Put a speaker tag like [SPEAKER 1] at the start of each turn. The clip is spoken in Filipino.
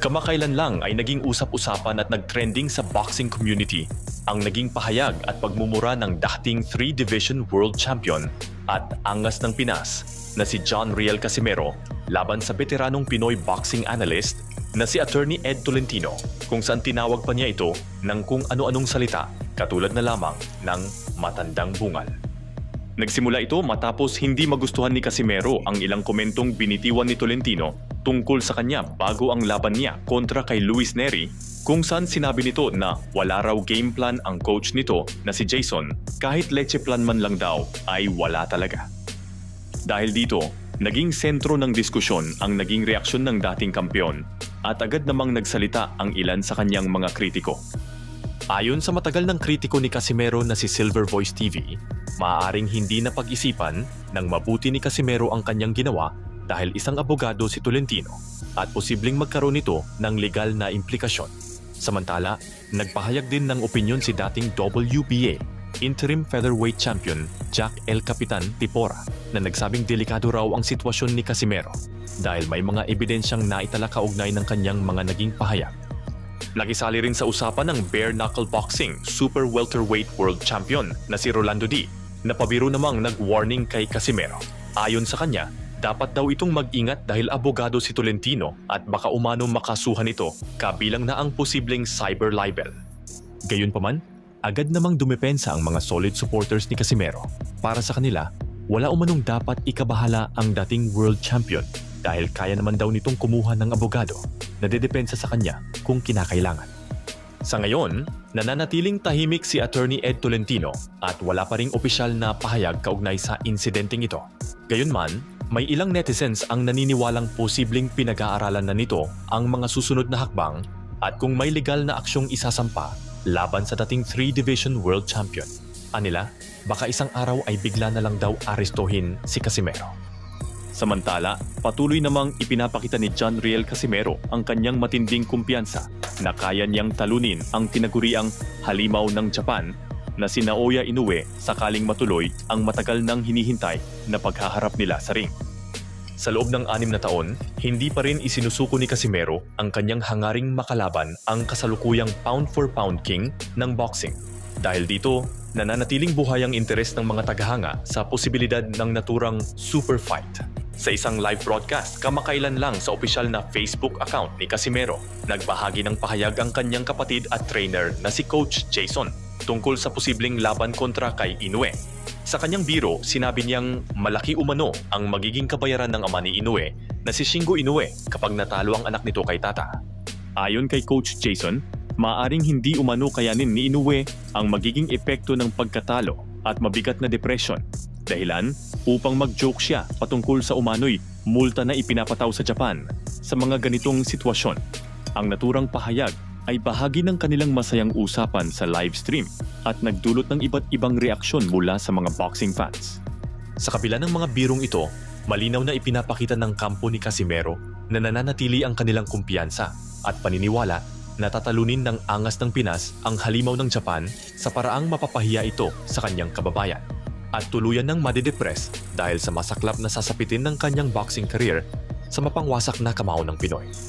[SPEAKER 1] Kamakailan lang ay naging usap-usapan at nag-trending sa boxing community ang naging pahayag at pagmumura ng dating 3-division world champion at angas ng Pinas na si John Riel Casimero laban sa veteranong Pinoy boxing analyst na si Attorney Ed Tolentino, kung saan tinawag pa niya ito ng kung ano-anong salita katulad na lamang ng matandang bungal. Nagsimula ito matapos hindi magustuhan ni Casimero ang ilang komentong binitiwan ni Tolentino tungkol sa kanya bago ang laban niya kontra kay Luis Neri, kung saan sinabi nito na wala raw game plan ang coach nito na si Jason, kahit leche plan man lang daw ay wala talaga. Dahil dito, naging sentro ng diskusyon ang naging reaksyon ng dating kampeon at agad namang nagsalita ang ilan sa kanyang mga kritiko. Ayon sa matagal ng kritiko ni Casimero na si Silver Voice TV, maaaring hindi na pag-isipan ng mabuti ni Casimero ang kanyang ginawa dahil isang abogado si Tolentino at posibleng magkaroon nito ng legal na implikasyon. Samantala, nagpahayag din ng opinyon si dating WBA interim featherweight champion Jack El Capitan Tipora na nagsabing delikado raw ang sitwasyon ni Casimero dahil may mga ebidensyang naitala kaugnay ng kanyang mga naging pahayag. Nakisali rin sa usapan ng bare knuckle boxing super welterweight world champion na si Rolando D na pabiro namang nag-warning kay Casimero. Ayon sa kanya, dapat daw itong mag-ingat dahil abogado si Tolentino at baka umano makasuhan ito kabilang na ang posibleng cyber libel. Gayunpaman, agad namang dumepensa ang mga solid supporters ni Casimero. Para sa kanila, wala umanong dapat ikabahala ang dating world champion dahil kaya naman daw nitong kumuha ng abogado na dedepensa sa kanya kung kinakailangan. Sa ngayon, nananatiling tahimik si Attorney Ed Tolentino at wala pa ring opisyal na pahayag kaugnay sa insidenteng ito. Gayunman, may ilang netizens ang naniniwalang posibleng pinag-aaralan na nito ang mga susunod na hakbang at kung may legal na aksyong isasampa laban sa dating 3-division world champion. Anila, baka isang araw ay bigla na lang daw arestuhin si Casimero. Samantala, patuloy namang ipinapakita ni John Riel Casimero ang kanyang matinding kumpiyansa na kaya niyang talunin ang tinaguriang halimaw ng Japan na si Naoya Inoue sakaling matuloy ang matagal nang hinihintay na paghaharap nila sa ring. Sa loob ng 6 na taon, hindi pa rin isinusuko ni Casimero ang kanyang hangaring makalaban ang kasalukuyang pound-for-pound king ng boxing. Dahil dito, nananatiling buhay ang interes ng mga tagahanga sa posibilidad ng naturang super fight. Sa isang live broadcast kamakailan lang sa opisyal na Facebook account ni Casimero, nagbahagi ng pahayag ang kanyang kapatid at trainer na si Coach Jason tungkol sa posibleng laban kontra kay Inoue. Sa kanyang biro, sinabi niyang malaki umano ang magiging kabayaran ng ama ni Inoue na si Shingo Inoue kapag natalo ang anak nito kay tata. Ayon kay Coach Jason, maaaring hindi umano kayanin ni Inoue ang magiging epekto ng pagkatalo at mabigat na depression. Dahilan upang mag-joke siya patungkol sa umano'y multa na ipinapataw sa Japan sa mga ganitong sitwasyon. Ang naturang pahayag ay bahagi ng kanilang masayang usapan sa live stream at nagdulot ng iba't ibang reaksyon mula sa mga boxing fans. Sa kabila ng mga birong ito, malinaw na ipinapakita ng kampo ni Casimero na nananatili ang kanilang kumpiyansa at paniniwala na tatalunin ng angas ng Pinas ang halimaw ng Japan sa paraang mapapahiya ito sa kanyang kababayan at tuluyan ng madidepress dahil sa masaklap na sasapitin ng kanyang boxing career sa mapangwasak na kamao ng Pinoy.